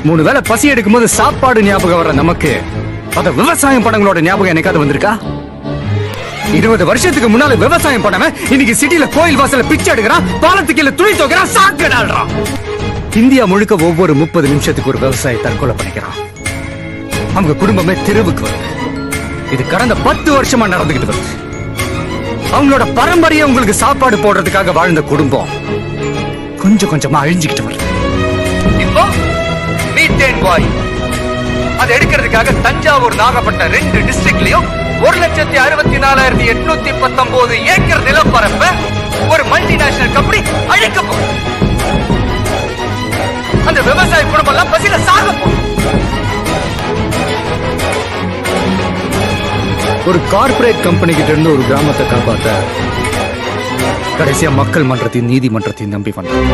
3 வேளை பசி எடுக்கும் போது சாப்பாடு ஞாபகம் வர நமக்கு அத விவசாயம் படங்களோட ஞாபகம் என்னைக்காவது வந்திருக்கா? 20 வருஷத்துக்கு முன்னால விவசாயம் பண்ணவன் இன்னைக்கு சிட்டில கோயில் வாசல்ல பிச்சை எடுக்கிறான், பாலத்துக்கு துணி துவைக்கிறான், சாக்கடாடுறான். இந்தியா முழுக்க ஒவ்வொரு 30 நிமிஷத்துக்கு ஒரு விவசாயி தற்கொலை பண்ணிக்கிறான். அவங்க குடும்பமே தெருவுக்கு வருது. இது கடந்த 10 வருஷமா நடந்துகிட்டு வருது. அவங்களோட பரம்பரையை உங்களுக்கு சாப்பாடு போடுறதுக்காக வாழ்ந்த குடும்பம் கொஞ்சம் கொஞ்சமா அழிஞ்சுக்கிட்டு வருது. இப்போ மீத்தேன் வாயு அதை எடுக்கிறதுக்காக தஞ்சாவூர், நாகப்பட்டினம் 2 டிஸ்ட்ரிக்ட்லயும் 1,64,819 ஏக்கர் நிலப்பரப்ப ஒரு மல்டிநேஷனல் கம்பெனி அழிக்க போகுது. அந்த விவசாய குடும்பம் எல்லாம் பசியில சாக போகுது. ஒரு கார்ப்பரேட் கம்பெனி கிட்ட இருந்து ஒரு கிராமத்தை காப்பாத்த கடைசியா மக்கள் மன்றத்தையும் நீதிமன்றத்தையும் நம்பி வந்தாங்க.